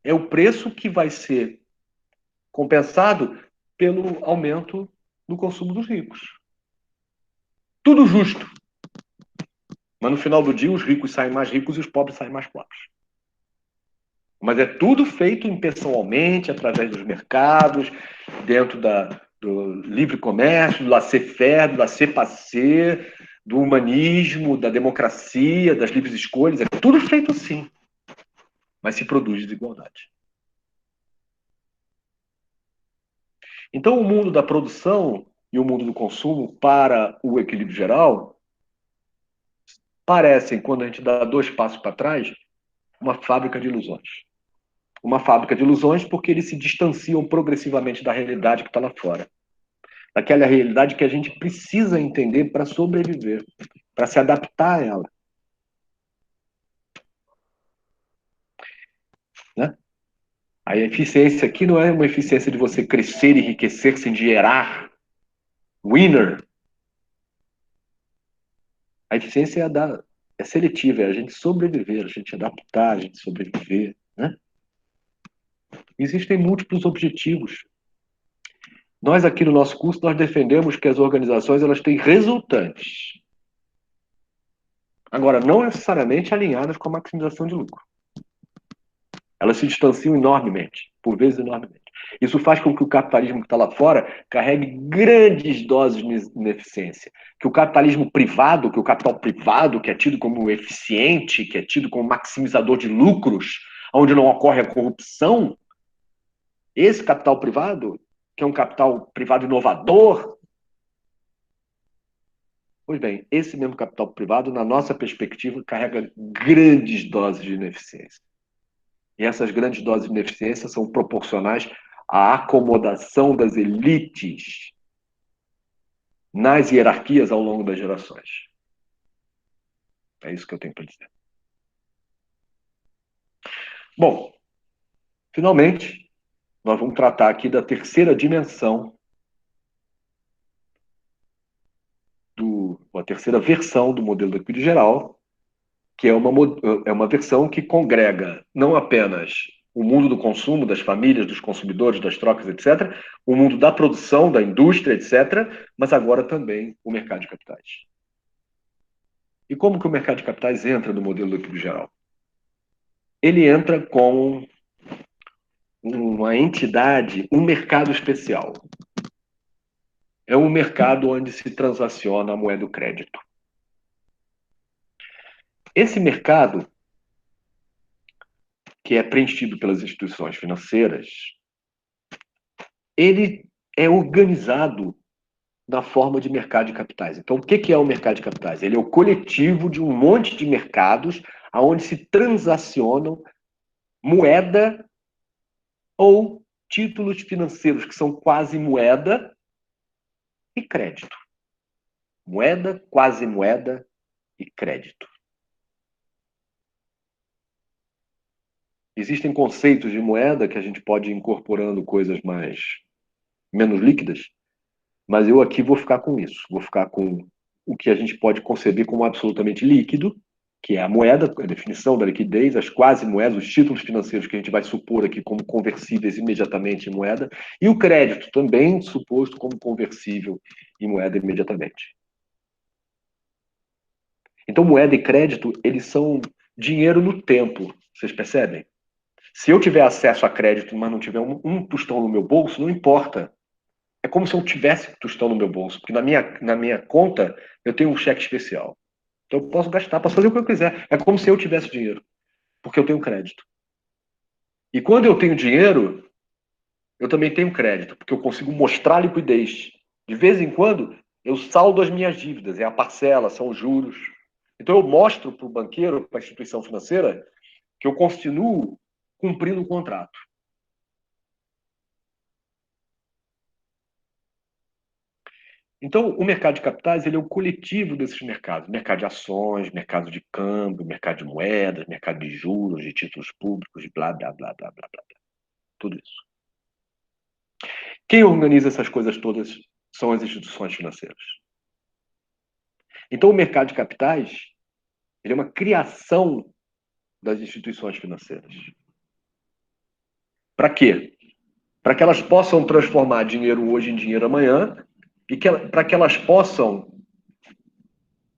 é o preço que vai ser compensado pelo aumento no consumo dos ricos. Tudo justo. Mas no final do dia, os ricos saem mais ricos e os pobres saem mais pobres. Mas é tudo feito impessoalmente, através dos mercados, dentro do livre comércio, do laissez-faire, do laissez-passer, do humanismo, da democracia, das livres escolhas. É tudo feito assim. Mas se produz desigualdade. Então, o mundo da produção e o mundo do consumo para o equilíbrio geral parecem, quando a gente dá 2 passos para trás, uma fábrica de ilusões. Uma fábrica de ilusões porque eles se distanciam progressivamente da realidade que está lá fora. Daquela realidade que a gente precisa entender para sobreviver, para se adaptar a ela. Né? A eficiência aqui não é uma eficiência de você crescer e enriquecer sem gerar winner. A eficiência é seletiva, é a gente sobreviver, a gente adaptar, a gente sobreviver. Né? Existem múltiplos objetivos. Nós aqui no nosso curso, nós defendemos que as organizações elas têm resultantes. Agora, não necessariamente alinhadas com a maximização de lucro. Elas se distanciam enormemente, por vezes enormemente. Isso faz com que o capitalismo que está lá fora carregue grandes doses de ineficiência. Que o capitalismo privado, que o capital privado, que é tido como eficiente, que é tido como maximizador de lucros, onde não ocorre a corrupção, esse capital privado, que é um capital privado inovador, pois bem, esse mesmo capital privado, na nossa perspectiva, carrega grandes doses de ineficiência. E essas grandes doses de ineficiência são proporcionais à acomodação das elites nas hierarquias ao longo das gerações. É isso que eu tenho para dizer. Bom, finalmente, nós vamos tratar aqui da terceira dimensão, a terceira versão do modelo do equilíbrio geral, que é uma versão que congrega não apenas o mundo do consumo, das famílias, dos consumidores, das trocas, etc., o mundo da produção, da indústria, etc., mas agora também o mercado de capitais. E como que o mercado de capitais entra no modelo do equilíbrio geral? Ele entra com uma entidade, um mercado especial. É um mercado onde se transaciona a moeda do crédito. Esse mercado, que é preenchido pelas instituições financeiras, ele é organizado na forma de mercado de capitais. Então, o que é o mercado de capitais? Ele é o coletivo de um monte de mercados onde se transacionam moeda ou títulos financeiros que são quase moeda e crédito. Moeda, quase moeda e crédito. Existem conceitos de moeda que a gente pode ir incorporando coisas menos líquidas, mas eu aqui vou ficar com isso. Vou ficar com o que a gente pode conceber como absolutamente líquido, que é a moeda, a definição da liquidez, as quase moedas, os títulos financeiros que a gente vai supor aqui como conversíveis imediatamente em moeda, e o crédito também suposto como conversível em moeda imediatamente. Então, moeda e crédito, eles são dinheiro no tempo, vocês percebem? Se eu tiver acesso a crédito, mas não tiver um tostão no meu bolso, não importa. É como se eu tivesse tostão no meu bolso, porque na minha conta eu tenho um cheque especial. Então eu posso gastar, posso fazer o que eu quiser. É como se eu tivesse dinheiro, porque eu tenho crédito. E quando eu tenho dinheiro, eu também tenho crédito, porque eu consigo mostrar liquidez. De vez em quando, eu saldo as minhas dívidas, é a parcela, são os juros. Então eu mostro para o banqueiro, para a instituição financeira, que eu continuo cumprindo o contrato. Então, o mercado de capitais ele é o coletivo desses mercados. Mercado de ações, mercado de câmbio, mercado de moedas, mercado de juros, de títulos públicos, de blá, blá, blá, blá, blá, blá. Tudo isso. Quem organiza essas coisas todas são as instituições financeiras. Então, o mercado de capitais ele é uma criação das instituições financeiras. Para quê? Para que elas possam transformar dinheiro hoje em dinheiro amanhã e para que elas possam,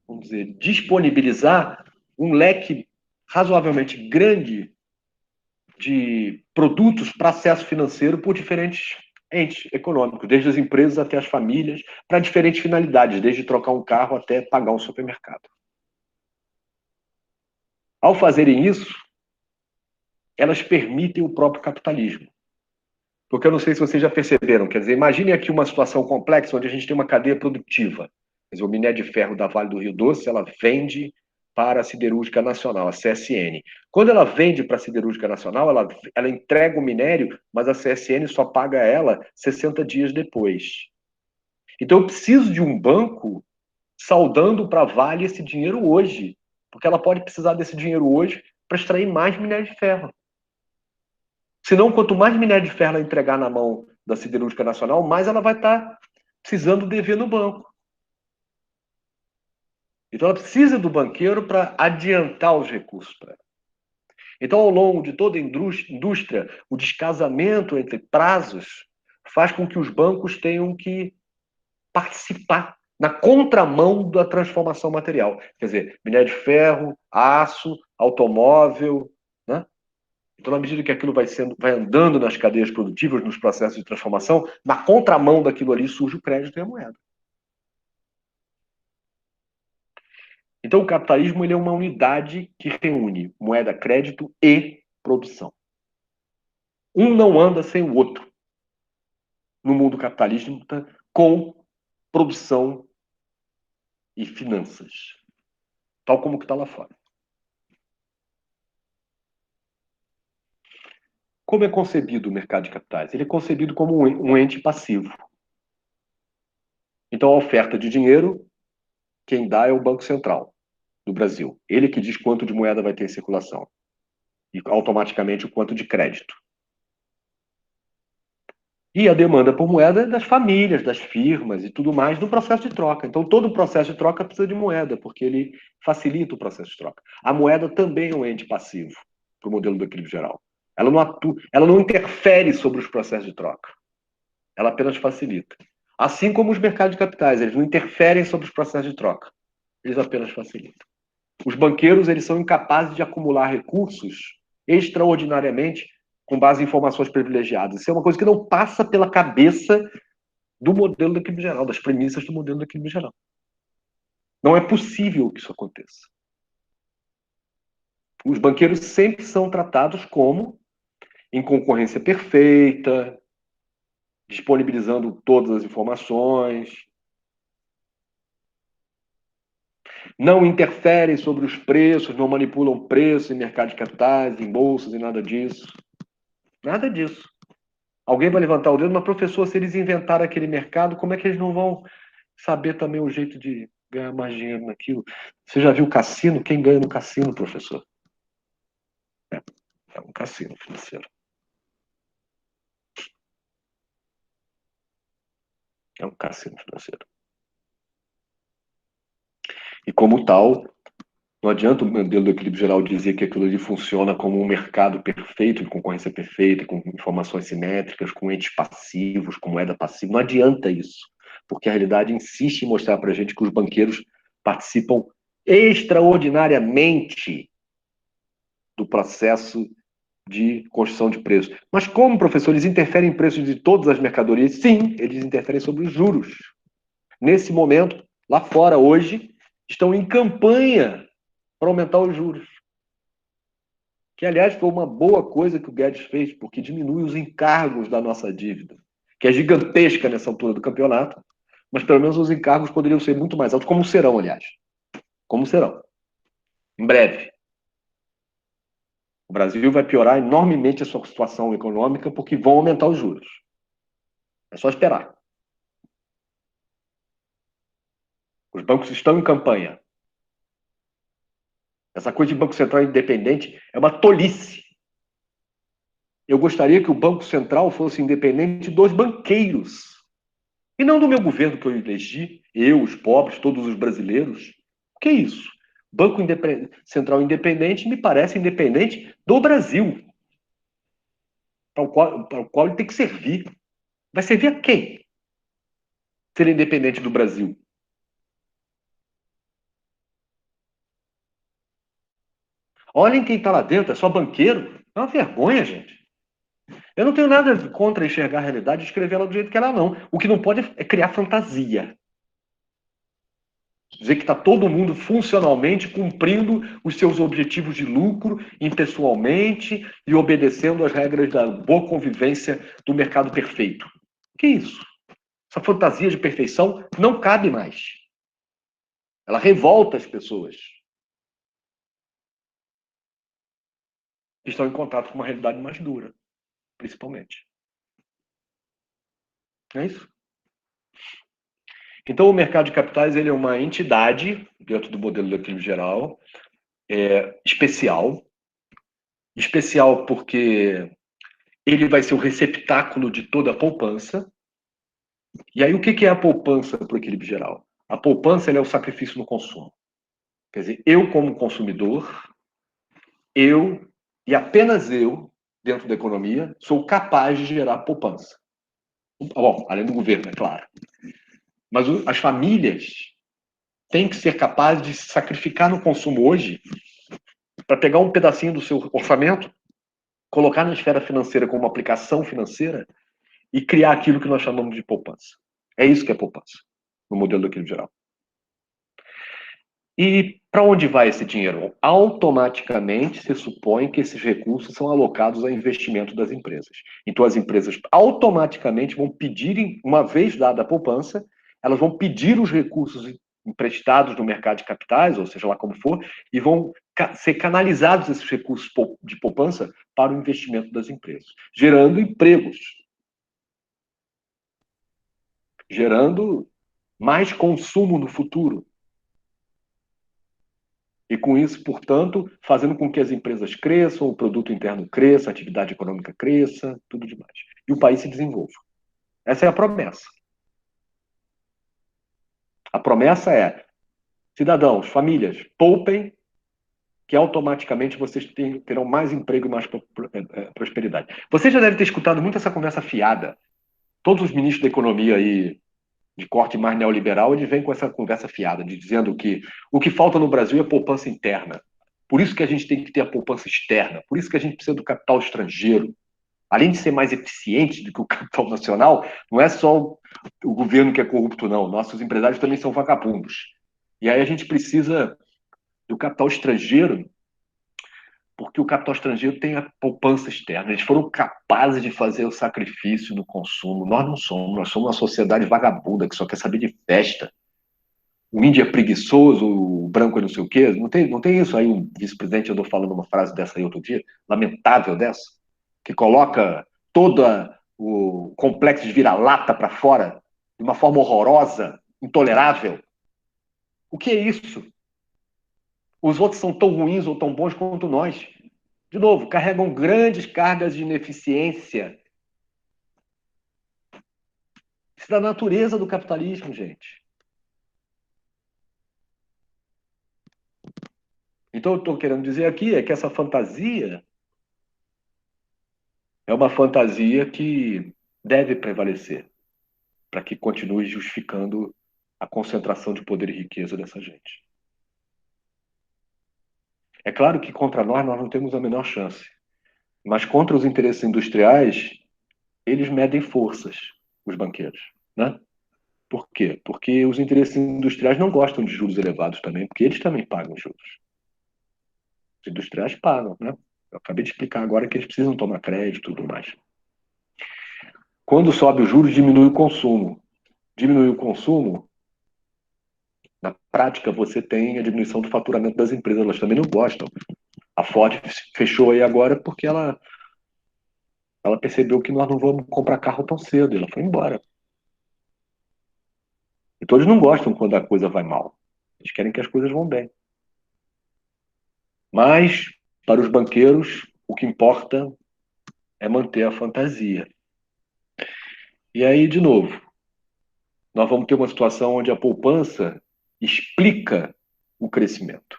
vamos dizer, disponibilizar um leque razoavelmente grande de produtos para acesso financeiro por diferentes entes econômicos, desde as empresas até as famílias, para diferentes finalidades, desde trocar um carro até pagar um supermercado. Ao fazerem isso, elas permitem o próprio capitalismo. Porque eu não sei se vocês já perceberam, quer dizer, imagine aqui uma situação complexa onde a gente tem uma cadeia produtiva. Quer dizer, o minério de ferro da Vale do Rio Doce, ela vende para a Siderúrgica Nacional, a CSN. Quando ela vende para a Siderúrgica Nacional, ela entrega o minério, mas a CSN só paga ela 60 dias depois. Então eu preciso de um banco saldando para a Vale esse dinheiro hoje, porque ela pode precisar desse dinheiro hoje para extrair mais minério de ferro. Senão, quanto mais minério de ferro ela entregar na mão da Siderúrgica Nacional, mais ela vai estar precisando dever no banco. Então, ela precisa do banqueiro para adiantar os recursos para ela. Então, ao longo de toda a indústria, o descasamento entre prazos faz com que os bancos tenham que participar na contramão da transformação material. Quer dizer, minério de ferro, aço, automóvel, né? Então, na medida que aquilo vai andando nas cadeias produtivas, nos processos de transformação, na contramão daquilo ali surge o crédito e a moeda. Então, o capitalismo ele é uma unidade que reúne moeda, crédito e produção. Um não anda sem o outro no mundo capitalista com produção e finanças, tal como que está lá fora. Como é concebido o mercado de capitais? Ele é concebido como um ente passivo. Então, a oferta de dinheiro, quem dá é o Banco Central do Brasil. Ele que diz quanto de moeda vai ter em circulação. E automaticamente o quanto de crédito. E a demanda por moeda é das famílias, das firmas e tudo mais no processo de troca. Então, todo o processo de troca precisa de moeda, porque ele facilita o processo de troca. A moeda também é um ente passivo para o modelo do equilíbrio geral. Ela não atua, ela não interfere sobre os processos de troca. Ela apenas facilita. Assim como os mercados de capitais, eles não interferem sobre os processos de troca. Eles apenas facilitam. Os banqueiros, eles são incapazes de acumular recursos extraordinariamente com base em informações privilegiadas. Isso é uma coisa que não passa pela cabeça do modelo do equilíbrio geral, das premissas do modelo do equilíbrio geral. Não é possível que isso aconteça. Os banqueiros sempre são tratados como em concorrência perfeita, disponibilizando todas as informações, não interferem sobre os preços, não manipulam preços em mercado de capitais, em bolsas e nada disso. Nada disso. Alguém vai levantar o dedo, mas professor, se eles inventaram aquele mercado, como é que eles não vão saber também o jeito de ganhar mais dinheiro naquilo? Você já viu cassino? Quem ganha no cassino, professor? É um cassino financeiro. É um cassino financeiro. E como tal, não adianta o modelo do equilíbrio geral dizer que aquilo ali funciona como um mercado perfeito, de concorrência perfeita, com informações simétricas, com entes passivos, com moeda passiva. Não adianta isso, porque a realidade insiste em mostrar para a gente que os banqueiros participam extraordinariamente do processo de construção de preços. Mas como, professor, eles interferem em preços de todas as mercadorias? Sim, eles interferem sobre os juros. Nesse momento, lá fora, hoje, estão em campanha para aumentar os juros. Que, aliás, foi uma boa coisa que o Guedes fez, porque diminui os encargos da nossa dívida, que é gigantesca nessa altura do campeonato, mas pelo menos os encargos poderiam ser muito mais altos, como serão, aliás. Como serão. Em breve. O Brasil vai piorar enormemente a sua situação econômica porque vão aumentar os juros. É só esperar. Os bancos estão em campanha. Essa coisa de Banco Central independente é uma tolice. Eu gostaria que o Banco Central fosse independente dos banqueiros. E não do meu governo que eu elegi, eu, os pobres, todos os brasileiros. O que é isso? Banco Central independente me parece independente do Brasil, para o qual ele tem que servir. Vai servir a quem? Se ele é independente do Brasil. Olhem quem está lá dentro, é só banqueiro. É uma vergonha, gente. Eu não tenho nada contra enxergar a realidade e escrever ela do jeito que ela não. O que não pode é criar fantasia. Dizer que está todo mundo funcionalmente cumprindo os seus objetivos de lucro impessoalmente e obedecendo às regras da boa convivência do mercado perfeito. Que isso? Essa fantasia de perfeição não cabe mais. Ela revolta as pessoas que estão em contato com uma realidade mais dura, principalmente. É isso? Então, o mercado de capitais ele é uma entidade, dentro do modelo do equilíbrio geral, especial. Especial porque ele vai ser o receptáculo de toda a poupança. E aí, o que é a poupança para o equilíbrio geral? A poupança é o sacrifício no consumo. Quer dizer, eu, como consumidor, eu, e apenas eu, dentro da economia, sou capaz de gerar poupança. Bom, além do governo, é claro. Mas as famílias têm que ser capazes de se sacrificar no consumo hoje para pegar um pedacinho do seu orçamento, colocar na esfera financeira como uma aplicação financeira e criar aquilo que nós chamamos de poupança. É isso que é poupança, no modelo do equilíbrio geral. E para onde vai esse dinheiro? Automaticamente se supõe que esses recursos são alocados a investimento das empresas. Então as empresas automaticamente vão pedir, uma vez dada a poupança, elas vão pedir os recursos emprestados no mercado de capitais, ou seja lá como for, e vão ser canalizados esses recursos de poupança para o investimento das empresas, gerando empregos, gerando mais consumo no futuro. E com isso, portanto, fazendo com que as empresas cresçam, o produto interno cresça, a atividade econômica cresça, tudo demais. E o país se desenvolva. Essa é a promessa. A promessa é, cidadãos, famílias, poupem, que automaticamente vocês terão mais emprego e mais prosperidade. Você já deve ter escutado muito essa conversa fiada. Todos os ministros da economia aí, de corte mais neoliberal, eles vêm com essa conversa fiada, dizendo que o que falta no Brasil é poupança interna. Por isso que a gente tem que ter a poupança externa, por isso que a gente precisa do capital estrangeiro. Além de ser mais eficiente do que o capital nacional, não é só o governo que é corrupto, não. Nossos empresários também são vagabundos. E aí a gente precisa do capital estrangeiro, porque o capital estrangeiro tem a poupança externa. Eles foram capazes de fazer o sacrifício no consumo. Nós não somos, nós somos uma sociedade vagabunda que só quer saber de festa. O índio é preguiçoso, o branco é não sei o quê. Não tem isso aí, um vice-presidente andou falando uma frase dessa aí outro dia, lamentável dessa, que coloca todo o complexo de vira-lata para fora de uma forma horrorosa, intolerável. O que é isso? Os outros são tão ruins ou tão bons quanto nós. De novo, carregam grandes cargas de ineficiência. Isso é da natureza do capitalismo, gente. Então, eu estou querendo dizer aqui é que essa fantasia é uma fantasia que deve prevalecer para que continue justificando a concentração de poder e riqueza dessa gente. É claro que contra nós não temos a menor chance. Mas contra os interesses industriais, eles medem forças, os banqueiros, né? Por quê? Porque os interesses industriais não gostam de juros elevados também, porque eles também pagam juros. Os industriais pagam, né? Eu acabei de explicar agora que eles precisam tomar crédito e tudo mais. Quando sobe o juros, diminui o consumo. Diminui o consumo, na prática, você tem a diminuição do faturamento das empresas. Elas também não gostam. A Ford fechou aí agora porque ela percebeu que nós não vamos comprar carro tão cedo. E ela foi embora. Então eles não gostam quando a coisa vai mal. Eles querem que as coisas vão bem. Mas, para os banqueiros, o que importa é manter a fantasia. E aí, de novo, nós vamos ter uma situação onde a poupança explica o crescimento.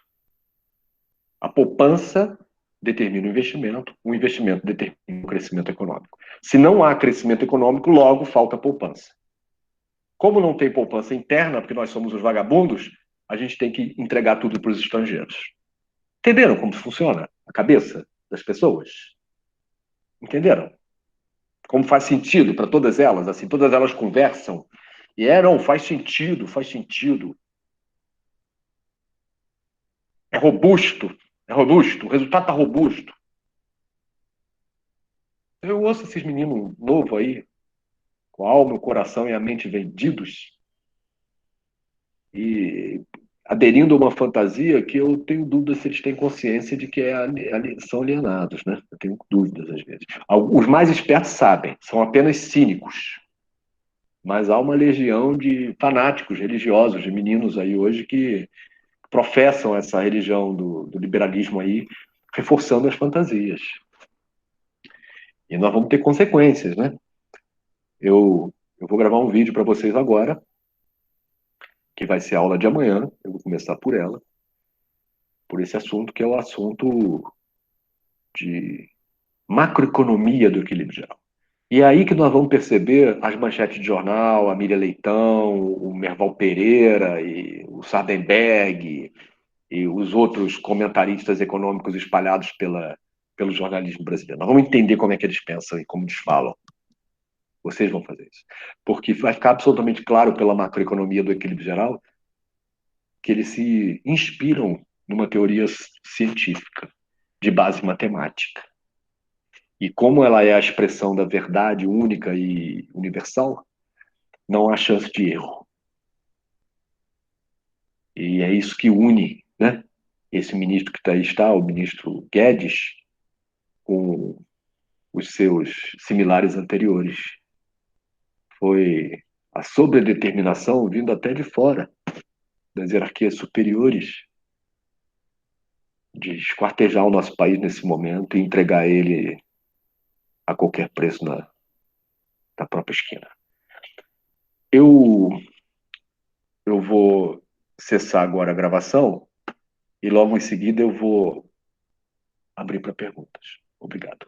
A poupança determina o investimento determina o crescimento econômico. Se não há crescimento econômico, logo falta poupança. Como não tem poupança interna, porque nós somos os vagabundos, a gente tem que entregar tudo para os estrangeiros. Entenderam como funciona a cabeça das pessoas? Entenderam? Como faz sentido para todas elas? Assim, todas elas conversam. E não, faz sentido, faz sentido. É robusto, é robusto, o resultado está robusto. Eu ouço esses meninos novos aí, com a alma, o coração e a mente vendidos, e aderindo a uma fantasia que eu tenho dúvidas se eles têm consciência de que são alienados, né? Eu tenho dúvidas às vezes. Os mais espertos sabem, são apenas cínicos. Mas há uma legião de fanáticos religiosos, de meninos aí hoje que professam essa religião do liberalismo aí, reforçando as fantasias. E nós vamos ter consequências, né? Eu vou gravar um vídeo para vocês agora, que vai ser a aula de amanhã. Eu vou começar por ela, por esse assunto, que é o assunto de macroeconomia do equilíbrio geral. E é aí que nós vamos perceber as manchetes de jornal, a Miriam Leitão, o Merval Pereira, e o Sardenberg, e os outros comentaristas econômicos espalhados pelo jornalismo brasileiro. Nós vamos entender como é que eles pensam e como eles falam. Vocês vão fazer isso. Porque vai ficar absolutamente claro pela macroeconomia do equilíbrio geral que eles se inspiram numa teoria científica de base matemática. E como ela é a expressão da verdade única e universal, não há chance de erro. E é isso que une, né, esse ministro que aí está, o ministro Guedes, com os seus similares anteriores. Foi a sobredeterminação vindo até de fora, das hierarquias superiores, de esquartejar o nosso país nesse momento e entregar ele a qualquer preço na própria esquina. Eu, eu vou cessar agora a gravação e logo em seguida eu vou abrir para perguntas. Obrigado.